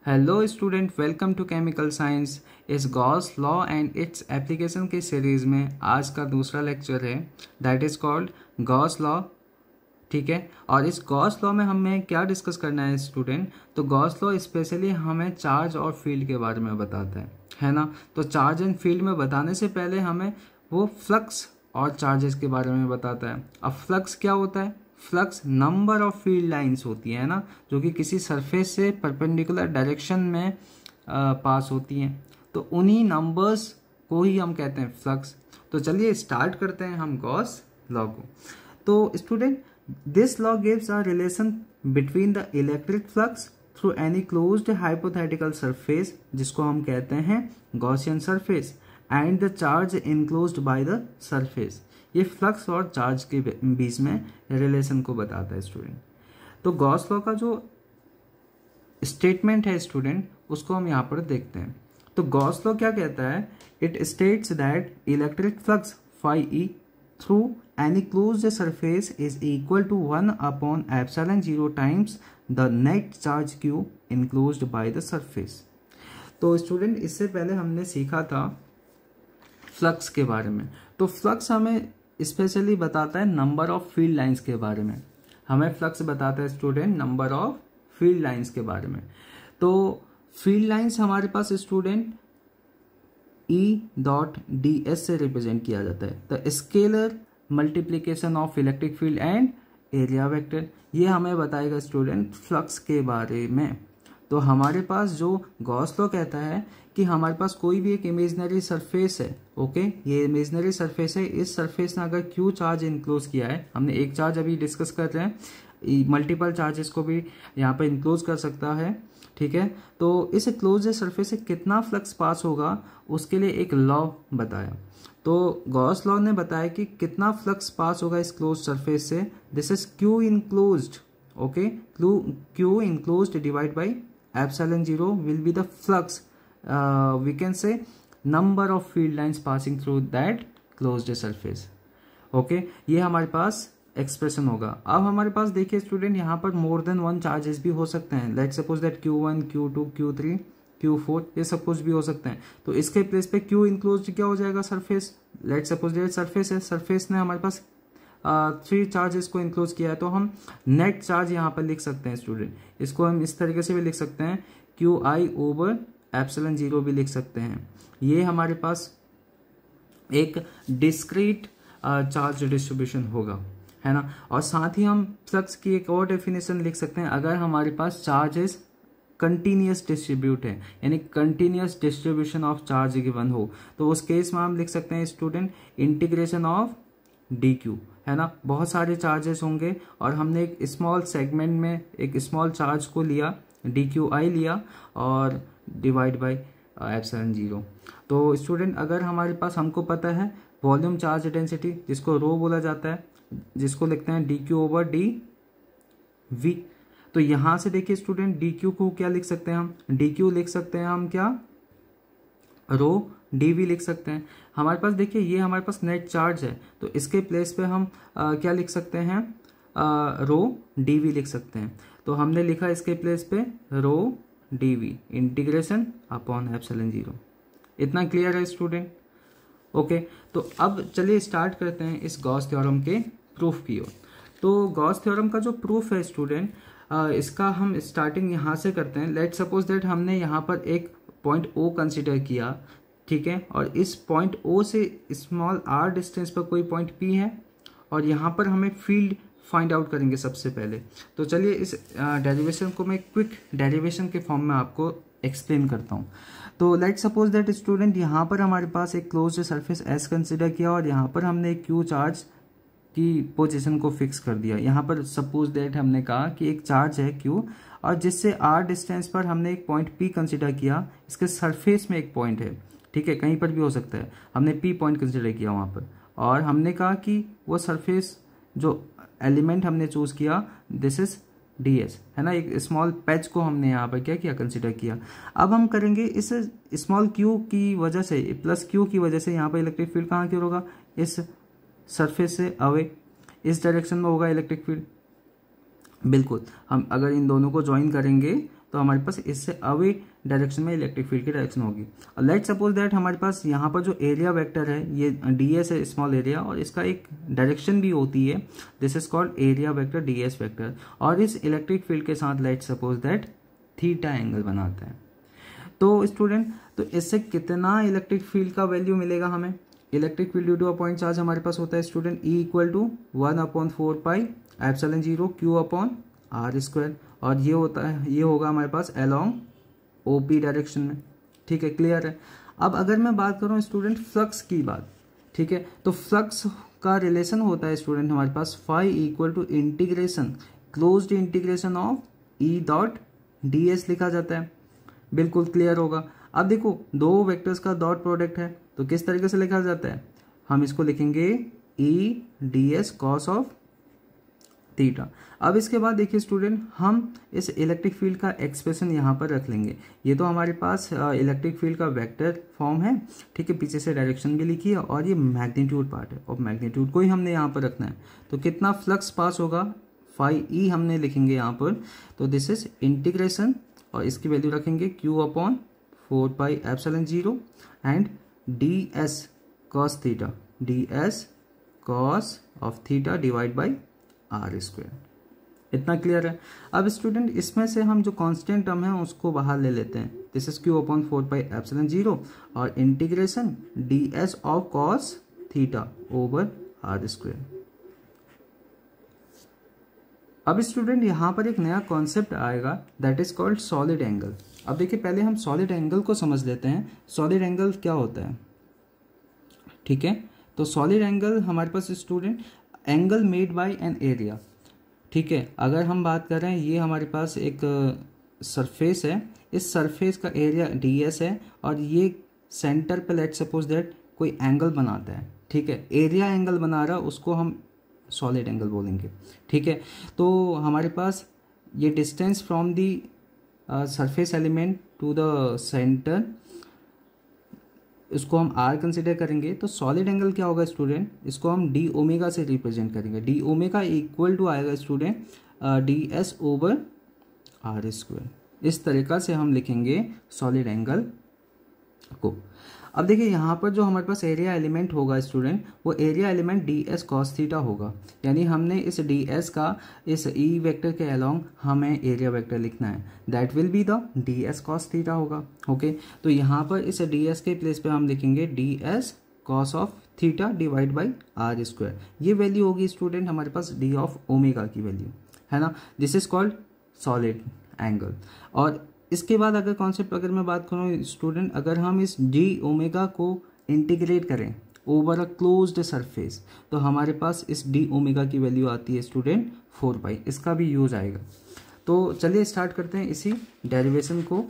Hello student, welcome to chemical science. इस Gauss law and its application के series में आज का दूसरा लेक्चर है, that is called Gauss law. ठीक है, और इस गॉस लॉ में हमें क्या डिस्कस करना है स्टूडेंट? तो गॉस लॉ स्पेशली हमें चार्ज और फील्ड के बारे में बताता है ना। तो चार्ज एंड फील्ड में बताने से पहले हमें वो फ्लक्स और चार्जेस के बारे में बताता है। अब फ्लक्स क्या होता है? Flux number of field lines होती है ना, जो कि किसी सरफेस से परपेंडिकुलर डायरेक्शन में पास होती हैं। तो उन्हीं नंबर्स को ही हम कहते हैं फ्लक्स। तो चलिए स्टार्ट करते हैं हम गॉस लॉ को। तो student, this law gives a relation between the electric flux through any closed hypothetical surface, जिसको हम कहते हैं Gaussian surface, and the charge enclosed by the surface. ये फ्लक्स और चार्ज के बीच में रिलेशन को बताता है स्टूडेंट। तो गॉस लॉ का जो स्टेटमेंट है स्टूडेंट, उसको हम यहाँ पर देखते हैं। तो गॉस लॉ क्या कहता है? It states that electric flux phi E through any closed surface is equal to 1 upon epsilon 0 times the net charge Q enclosed by the surface. तो स्टूडेंट, इससे पहले हमने सीखा था फ्लक्स के बारे में। तो फ्लक्स हमें स्पेशली बताता है नंबर ऑफ फील्ड लाइंस के बारे में। हमें फ्लक्स बताता है student number of field lines के बारे में। तो फील्ड लाइंस हमारे पास student E dot D S से रिप्रेजेंट किया जाता है, the scalar multiplication of electric field and area vector. ये हमें बताएगा स्टूडेंट फ्लक्स के बारे में। तो हमारे पास जो गॉस लॉ कहता है कि हमारे पास कोई भी एक इमेजिनरी सरफेस है, ओके, ये इमेजिनरी सरफेस है। इस सरफेस ने अगर क्यू चार्ज इनक्लोज किया है, हमने एक चार्ज अभी डिस्कस कर रहे हैं, मल्टीपल चार्जेस को भी यहाँ पर इनक्लोज कर सकता है। ठीक है, तो इस क्लोज सरफेस से कितना फ्लक्स पास होगा, उसके लिए एक लॉ बताया। तो गॉस लॉ ने बताया कि कितना फ्लक्स पास होगा इस क्लोज सरफेस से, this is Q enclosed. Okay, Q enclosed divide by epsilon 0 will be the flux, we can say number of field lines passing through that closed surface. okay, ये हमारे पास एक्सप्रेशन होगा। अब हमारे पास देखिए स्टूडेंट, यहाँ पर मोर देन वन चार्जेस भी हो सकते हैं। Let suppose that Q1, Q2, Q3, Q4, ये सब कुछ भी हो सकते हैं। तो इसके प्लेस पे Q इनक्लोज्ड क्या हो जाएगा? Surface. Let suppose that surface है, सरफेस ने हमारे पास 3 चार्जेस को इनक्लोज किया है, तो हम नेट चार्ज यहाँ पर लिख सकते हैं स्टूडेंट। इसको हम इस तरीके से भी लिख सकते हैं, क्यू आई ओवर एप्सिलॉन 0 भी लिख सकते हैं। ये हमारे पास एक डिस्क्रीट चार्ज डिस्ट्रीब्यूशन होगा, है ना। और साथ ही हम फ्लक्स की एक और डेफिनेशन लिख सकते हैं, अगर हमारे पास चार्जेस कंटिन्यूस डिस्ट्रीब्यूट है, यानी continuous distribution of charge given हो, तो उस केस में हम लिख सकते हैं student integration of D Q, है ना। बहुत सारे चार्जेस होंगे और हमने एक स्मॉल सेगमेंट में एक स्मॉल चार्ज को लिया, डी क्यू आई लिया, और डिवाइड बाई एप्सिलॉन 0। तो स्टूडेंट, अगर हमारे पास, हमको पता है वॉल्यूम चार्ज डेंसिटी, जिसको रो बोला जाता है, जिसको लिखते हैं D Q over D V. तो यहां से देखिए स्टूडेंट, डी क्यू को क्या लिख सकते हैं हम? डी क्यू लिख सकते हैं हम क्या? रो डी वी लिख सकते हैं। हमारे पास देखिए, ये हमारे पास नेट चार्ज है, तो इसके प्लेस पे हम क्या लिख सकते हैं? रो डी वी लिख सकते हैं। तो हमने लिखा इसके प्लेस पे rho D V integration upon epsilon 0। इतना क्लियर है स्टूडेंट? ओके, तो अब चलिए स्टार्ट करते हैं इस गॉस थ्योरम के प्रूफ की ओर। तो गॉस थ्योरम का जो प्रूफ है स्टूडेंट, इसका हम स्टार्टिंग यहाँ से करते हैं। लेट सपोज दैट हमने यहाँ पर एक पॉइंट ओ कंसिडर किया, ठीक है, और इस पॉइंट ओ से स्मॉल आर डिस्टेंस पर कोई पॉइंट पी है, और यहाँ पर हमें फील्ड फाइंड आउट करेंगे सबसे पहले। तो चलिए इस डेरिवेशन को मैं क्विक डेरिवेशन के फॉर्म में आपको एक्सप्लेन करता हूँ। तो लेट सपोज दैट स्टूडेंट, यहाँ पर हमारे पास एक क्लोज्ड सरफेस एस कंसिडर किया, और यहाँ पर हमने एक क्यू चार्ज की पोजीशन को फिक्स कर दिया। यहाँ पर सपोज दैट हमने कहा कि एक चार्ज है क्यू, और जिससे आर डिस्टेंस पर हमने एक पॉइंट पी कंसिडर किया, इसके सरफेस में एक पॉइंट है, ठीक है, कहीं पर भी हो सकता है, हमने पी पॉइंट कंसिडर किया वहाँ पर, और हमने कहा कि वो सरफेस जो एलिमेंट हमने चूज किया, दिस इज डी एस, है ना। एक स्मॉल पैच को हमने यहाँ पर क्या किया? कंसिडर किया। अब हम करेंगे इस स्मॉल क्यू की वजह से, प्लस क्यू की वजह से, यहाँ पर इलेक्ट्रिक फील्ड कहाँ की ओर होगा? इस सरफेस से अवे, इस डायरेक्शन में होगा इलेक्ट्रिक फील्ड। बिल्कुल, हम अगर इन दोनों को ज्वाइन करेंगे तो हमारे पास इससे अवे डायरेक्शन में इलेक्ट्रिक फील्ड की डायरेक्शन होगी। और लेट सपोज दैट हमारे पास यहाँ पर जो एरिया वेक्टर है ये ds है, स्मॉल एरिया, और इसका एक डायरेक्शन भी होती है, this is called area vector ds vector, और इस इलेक्ट्रिक फील्ड के साथ let suppose that theta angle बनाता है। तो स्टूडेंट, तो इससे कितना इलेक्ट्रिक फील्ड का वैल्यू मिलेगा हमें? Electric field due to a point charge हमारे पास होता है student E equal to 1/4 epsilon 0 Q/r², और ये होता है, ये होगा हमारे पास अलोंग OP डायरेक्शन में। ठीक है, क्लियर है। अब अगर मैं बात करूं स्टूडेंट फ्लक्स की बात, ठीक है, तो फ्लक्स का रिलेशन होता है स्टूडेंट हमारे पास phi equal to integration, closed integration of E.ds लिखा जाता है। बिल्कुल क्लियर होगा। अब देखो, दो वेक्टर्स का डॉट प्रोडक्ट है, तो किस तरीके से लिखा जाता है? हम इसको लिखेंगे E.ds cos ऑफ थीटा। अब इसके बाद देखिए स्टूडेंट, हम इस इलेक्ट्रिक फील्ड का एक्सप्रेशन यहाँ पर रख लेंगे। ये तो हमारे पास इलेक्ट्रिक फील्ड का वेक्टर फॉर्म है, ठीक है, पीछे से डायरेक्शन भी लिखी है, और ये मैग्नीट्यूड पार्ट है, और मैग्नीट्यूड को ही हमने यहाँ पर रखना है। तो कितना फ्लक्स पास होगा, फाई ई हमने लिखेंगे यहाँ पर, तो दिस इज इंटीग्रेशन, और इसकी वैल्यू रखेंगे Q/4 epsilon 0 and ds cos theta, ds cos of theta divide by r²। इतना क्लियर है। अब स्टूडेंट, इसमें से हम जो कांस्टेंट टर्म है उसको बाहर ले लेते हैं, दिस इज Q/4 एप्सिलॉन 0 और integration ds of cos theta over r²। अब स्टूडेंट, यहाँ पर एक नया कॉन्सेप्ट आएगा, that is called solid angle. अब देखिए, पहले हम सॉलिड एंगल को समझ लेते हैं। सॉलिड एंगल क्या होता है? ठीक है, तो सॉलिड एंगल हमारे पास student angle made by an area. ठीक है, अगर हम बात कर रहे हैं, ये हमारे पास एक सरफेस है, इस सरफेस का एरिया ds है, और ये सेंटर पे लेट सपोज दैट कोई एंगल बनाता है। ठीक है, एरिया एंगल बना रहा, उसको हम सॉलिड एंगल बोलेंगे। ठीक है, तो हमारे पास ये distance from the surface element to the centre, इसको हम r कंसिडर करेंगे। तो सॉलिड एंगल क्या होगा स्टूडेंट? इसको हम d ओमेगा से रिप्रेजेंट करेंगे। d ओमेगा इक्वल टू आएगा स्टूडेंट ds ओवर r²। इस तरीका से हम लिखेंगे सॉलिड एंगल को। अब देखिए, यहाँ पर जो हमारे पास एरिया एलिमेंट होगा स्टूडेंट, वो area element ds cos theta होगा, यानी हमने इस ds का इस E वेक्टर के अलोंग हमें एरिया वेक्टर लिखना है, that will be the ds cos theta होगा। ओके, तो यहाँ पर इस ds के प्लेस पे हम लिखेंगे ds cos of theta divide by r²। ये वैल्यू होगी स्टूडेंट हमारे पास d ऑफ ओमेगा की वैल्यू, है ना। This is called solid angle. और इसके बाद अगर कॉन्सेप्ट अगर मैं बात करूँ स्टूडेंट, अगर हम इस d ओमेगा को इंटीग्रेट करें ओवर अ क्लोज्ड सरफेस, तो हमारे पास इस d ओमेगा की वैल्यू आती है स्टूडेंट 4 इसका भी यूज आएगा। तो चलिए स्टार्ट करते हैं इसी डेरिवेशन को।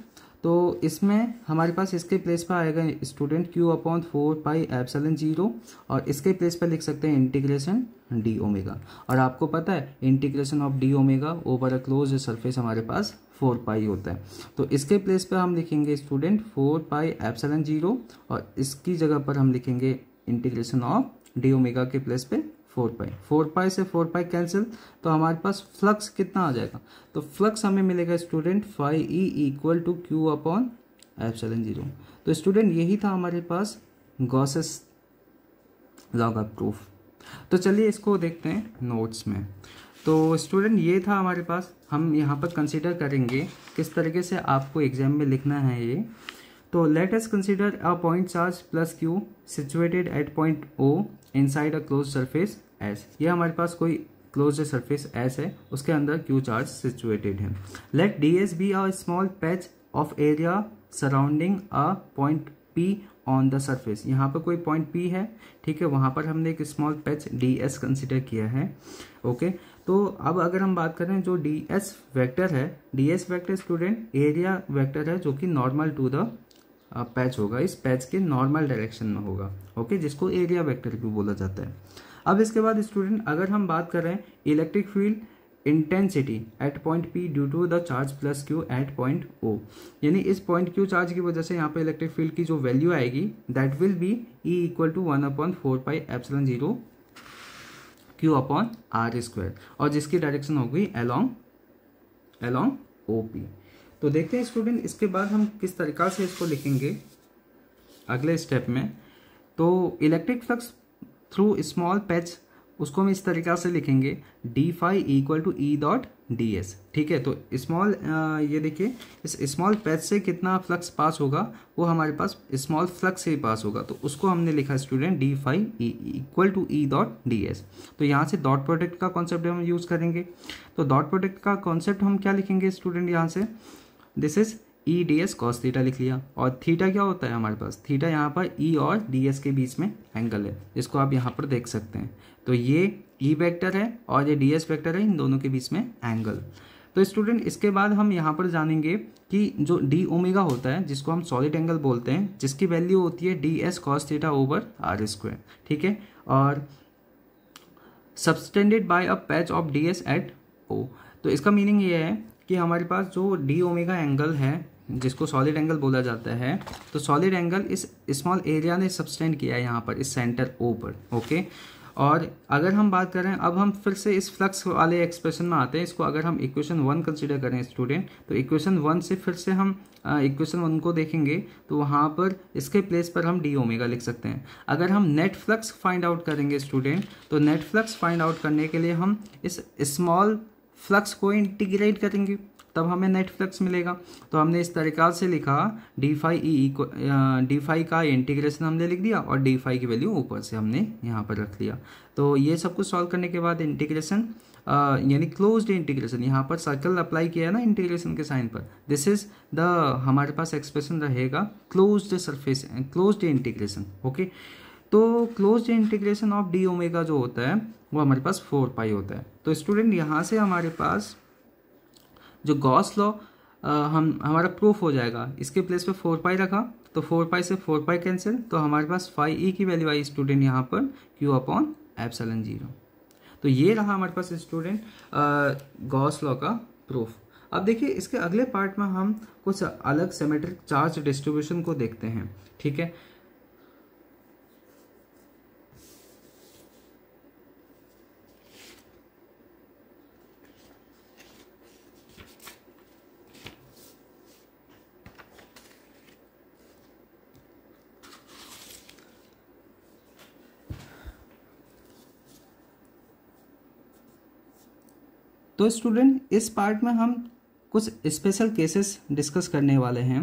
तो इसमें हमारे पास इसके प्लेस पर आएगा स्टूडेंट Q/4 एप्सिलॉन 0, और इसके प्लेस पर लिख सकते हैं इंटीग्रेशन d ओमेगा, और आपको पता है integration of d omega over a closed surface हमारे पास 4 होता है। तो इसके प्लेस पर हम लिखेंगे स्टूडेंट 4 एप्सिलॉन 0, और इसकी जगह पर हम लिखेंगे इंटीग्रेशन ऑफ d ओमेगा के प्लेस पे 4 से 4 कैंसिल, तो हमारे पास फ्लक्स कितना आ जाएगा? तो फ्लक्स हमें मिलेगा student phi E equal to Q/एप्सिलॉन 0। तो स्टूडेंट, यही था हमारे पास गॉसेस लॉ का प्रूफ। तो चलिए इसको देखते हैं नोट्स में। तो स्टूडेंट, ये था हमारे पास, हम यहाँ पर कंसीडर करेंगे किस तरीके से आपको एग्जाम में लिखना है ये। तो let us consider a point charge plus q situated at point O inside a close surface S। ये हमारे पास कोई क्लोज सरफेस S है, उसके अंदर q चार्ज सिचुएटेड है। Let ds be a small patch of area surrounding a point P on the surface. यहाँ पर कोई पॉइंट P है, ठीक है, वहाँ पर हमने एक स्मॉल पैच ds कंसिडर किया है। ओके, तो अब अगर हम बात करें जो ds वेक्टर है, ds vector student area vector है जो कि नॉर्मल टू द पैच होगा, इस पैच के नॉर्मल डायरेक्शन में होगा। ओके, जिसको एरिया वेक्टर भी बोला जाता है। अब इसके बाद स्टूडेंट, अगर हम बात करें electric field intensity at point P due to the charge plus Q at point O, यानी इस पॉइंट Q चार्ज की वजह से यहाँ पे इलेक्ट्रिक फील्ड की जो वैल्यू आएगी that will be E equal to 1/4 epsilon 0 Q/r², और जिसकी डायरेक्शन होगी अलोंग OP। तो देखते हैं स्टूडेंट इसके बाद हम किस तरीक़ा से इसको लिखेंगे अगले स्टेप में। तो electric flux through small patch, उसको हम इस तरीक़ा से लिखेंगे D phi equal to E dot D S. ठीक है, तो स्मॉल ये देखिए इस स्मॉल पैच से कितना फ्लक्स पास होगा वो हमारे पास स्मॉल फ्लक्स से ही पास होगा, तो उसको हमने लिखा student D phi equal to E dot D S. तो यहाँ से डॉट प्रोडक्ट का कॉन्सेप्ट हम यूज़ करेंगे। तो डॉट प्रोडक्ट का कॉन्सेप्ट हम क्या लिखेंगे स्टूडेंट, यहाँ से this is E D S cos theta लिख लिया, और थीटा क्या होता है हमारे पास, थीटा यहाँ पर ई और डी एस के बीच में एंगल है, जिसको आप यहाँ पर देख सकते हैं। तो ये ई वेक्टर है और ये डी एस वेक्टर है, इन दोनों के बीच में एंगल। तो स्टूडेंट इसके बाद हम यहाँ पर जानेंगे कि जो डी ओमेगा होता है, जिसको हम सॉलिड एंगल बोलते हैं, जिसकी वैल्यू होती है D S cos theta over R square. ठीक है, और subtended by a patch of D S at O. तो इसका मीनिंग ये है कि हमारे पास जो डी ओमेगा एंगल है, जिसको सॉलिड एंगल बोला जाता है, तो सॉलिड एंगल इस स्मॉल एरिया ने सबटेंड किया है यहाँ पर इस सेंटर ओ पर। ओके, और अगर हम बात करें, अब हम फिर से इस फ्लक्स वाले एक्सप्रेशन में आते हैं। इसको अगर हम इक्वेशन 1 कंसीडर करें स्टूडेंट, तो इक्वेशन 1 से फिर से हम इक्वेशन 1 को देखेंगे, तो वहाँ पर इसके प्लेस पर हम डी ओमेगा लिख सकते हैं। अगर हम नेट फ्लक्स फाइंड आउट करेंगे स्टूडेंट, तो नेट फ्लक्स फाइंड आउट करने के लिए हम इस स्मॉल फ्लक्स को इंटीग्रेट करेंगे, तब हमें नेट फ्लक्स मिलेगा। तो हमने इस तरीक़ा से लिखा डी फाई का इंटीग्रेशन हमने लिख दिया, और डी फाई की वैल्यू ऊपर से हमने यहाँ पर रख लिया। तो ये सब कुछ सॉल्व करने के बाद इंटीग्रेशन यानी क्लोज्ड इंटीग्रेशन, यहाँ पर सर्कल अप्लाई किया है ना इंटीग्रेशन के साइन पर, दिस इज द हमारे पास एक्सप्रेशन रहेगा closed surface, closed integration. Okay, तो closed integration of D omega जो होता है वो हमारे पास 4 पाई होता है। तो स्टूडेंट यहाँ से हमारे पास जो गॉस लॉ हमारा प्रूफ हो जाएगा। इसके प्लेस पे 4 पाई रखा, तो 4 पाई से 4 पाई कैंसिल, तो हमारे पास फाई ई की वैल्यू आई स्टूडेंट यहाँ पर क्यू अपॉन एप्सिलॉन 0। तो ये रहा हमारे पास स्टूडेंट गॉस लॉ का प्रूफ। अब देखिए इसके अगले पार्ट में हम कुछ अलग सिमेट्रिक चार्ज डिस्ट्रीब्यूशन को देखते हैं। ठीक है, तो स्टूडेंट इस पार्ट में हम कुछ स्पेशल केसेस डिस्कस करने वाले हैं।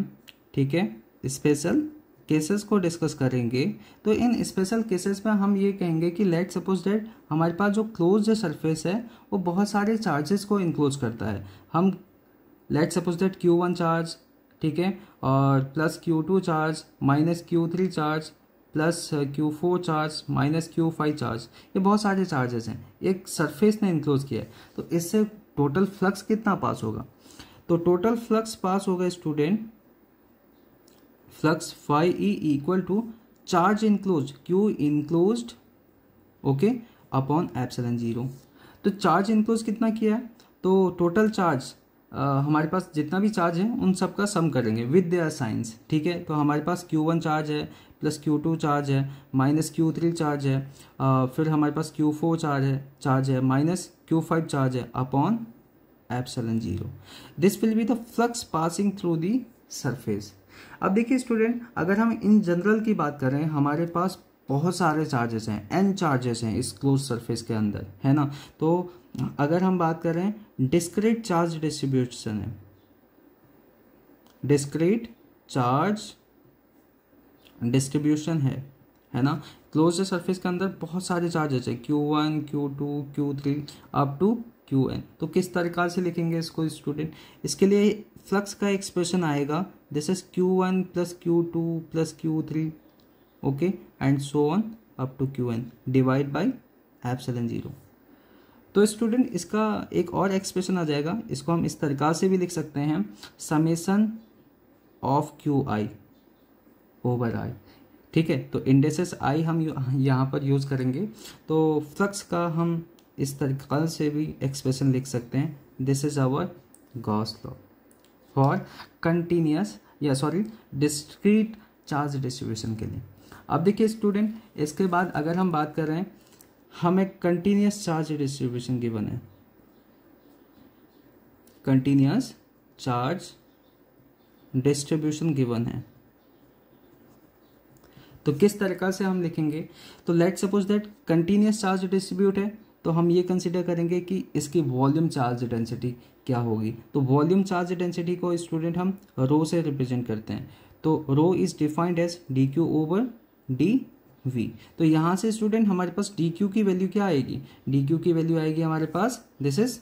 ठीक है, स्पेशल केसेस को डिस्कस करेंगे। तो इन स्पेशल केसेस में हम ये कहेंगे कि लेट सपोज दैट हमारे पास जो क्लोज्ड सरफेस है वो बहुत सारे चार्जेस को इंक्लोज करता है। हम let suppose that Q1 charge, ठीक है, और plus Q2 charge, minus Q3 charge, plus Q4 charge, minus Q5 charge, ये बहुत सारे चार्जेस हैं, एक सरफेस ने इंक्लोज किया है। तो इससे टोटल फ्लक्स कितना पास होगा, तो टोटल फ्लक्स पास होगा student, flux phi E equal to charge enclose Q enclosed, okay, upon epsilon 0। तो चार्ज इंक्लोज कितना किया है, तो टोटल चार्ज हमारे पास जितना भी चार्ज है उन सब का सम करेंगे विद देयर साइंस। ठीक है, तो हमारे पास Q1 चार्ज है, प्लस Q2 चार्ज है, माइनस Q3 चार्ज है, फिर हमारे पास Q4 चार्ज है, माइनस Q5 चार्ज है, upon epsilon 0। This will be the flux passing through the surface. अब देखिए स्टूडेंट, अगर हम इन जनरल की बात करें, हमारे पास बहुत सारे चार्जेस हैं, n चार्जेस हैं इस क्लोज सरफेस के अंदर, है ना। तो अगर हम बात करें डिस्क्रीट चार्ज डिस्ट्रीब्यूशन है, डिस्क्रीट चार्ज डिस्ट्रीब्यूशन है ना, क्लोज सरफेस के अंदर बहुत सारे चार्जेस हैं, Q1, Q2, Q3 up to Qn। तो किस तरीका से लिखेंगे इसको स्टूडेंट, इसके लिए फ्लक्स का एक्सप्रेशन आएगा, this is Q1 plus Q2 plus Q3, okay, and so on up to Qn divide by epsilon 0। तो स्टूडेंट इसका एक और एक्सप्रेशन आ जाएगा, इसको हम इस तरीका से भी लिख सकते हैं, समेशन ऑफ Qi ओवर आई। ठीक है, तो इंडेसेस आई हम यहाँ पर यूज़ करेंगे। तो फ्लक्स का हम इस तरीका से भी एक्सप्रेशन लिख सकते हैं, this is our Gauss law for continuous discrete charge distribution के लिए। अब देखिए स्टूडेंट, इसके बाद अगर हम बात कर रहे हैं, हम एक कंटिन्यूस चार्ज डिस्ट्रीब्यूशन गिवन है, कंटिन्यूस चार्ज डिस्ट्रीब्यूशन गिवन है। तो किस तरीका से हम लिखेंगे, तो let suppose that continuous charge distribute है, तो हम ये कंसिडर करेंगे कि इसकी वॉल्यूम चार्ज डेंसिटी क्या होगी। तो वॉल्यूम चार्ज डेंसिटी को स्टूडेंट हम रो से रिप्रेजेंट करते हैं। तो rho is defined as D Q over D V. तो यहाँ से स्टूडेंट हमारे पास डी क्यू की वैल्यू क्या आएगी, डी क्यू की वैल्यू आएगी हमारे पास this is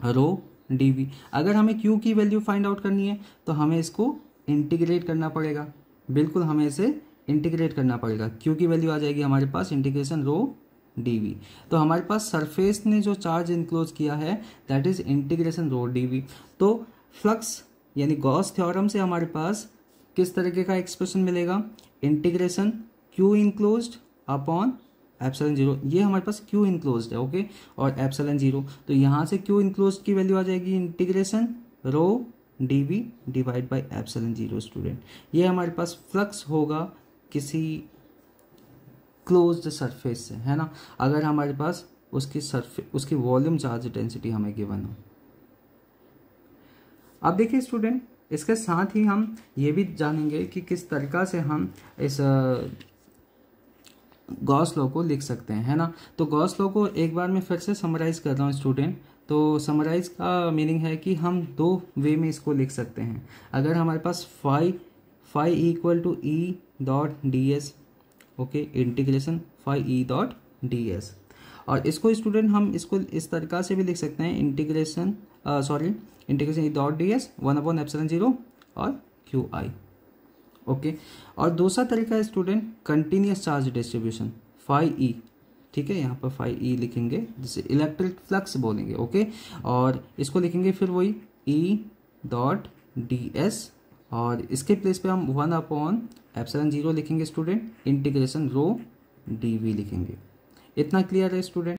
rho D V. अगर हमें क्यू की वैल्यू फाइंड आउट करनी है तो हमें इसको इंटीग्रेट करना पड़ेगा, बिल्कुल हमें इसे इंटीग्रेट करना पड़ेगा। क्यू की वैल्यू आ जाएगी हमारे पास इंटीग्रेशन रो डी वी। तो हमारे पास सरफेस ने जो चार्ज इनक्लोज किया है that is integration rho D V. तो फ्लक्स यानी गॉस थ्योरम से हमारे पास किस तरीके का एक्सप्रेशन मिलेगा, integration Q enclosed upon epsilon zero. ये हमारे पास क्यू इनक्लोज्ड है ओके, और एप्सिलॉन जीरो। तो यहाँ से क्यू इनक्लोज्ड की वैल्यू आ जाएगी integration rho D V divide by epsilon zero student. ये हमारे पास फ्लक्स होगा किसी क्लोज्ड सरफेस से, है ना, अगर हमारे पास उसकी वॉल्यूम चार्ज डेंसिटी हमें गिवन हो। अब देखिए स्टूडेंट, इसके साथ ही हम ये भी जानेंगे कि किस तरीका से हम इस गॉस लॉ को लिख सकते हैं, है ना। तो गॉस लॉ को एक बार मैं फिर से समराइज कर रहा हूँ स्टूडेंट। तो समराइज का मीनिंग है कि हम दो वे में इसको लिख सकते हैं। अगर हमारे पास phi equal to E dot D S, okay, integration phi E dot D S. और इसको स्टूडेंट हम इसको इस तरीका से भी लिख सकते हैं, integration E dot D S 1 epsilon zero और क्यू आई, ओके। और दूसरा तरीका है student continuous charge distribution phi E, ठीक है, यहाँ पर फाई ई लिखेंगे जिसे इलेक्ट्रिक फ्लक्स बोलेंगे, ओके। और इसको लिखेंगे फिर वही ई डॉट डी एस, और इसके प्लेस पे हम 1 अपॉन एप्सिलॉन जीरो लिखेंगे student, integration rho D V लिखेंगे। इतना क्लियर है स्टूडेंट।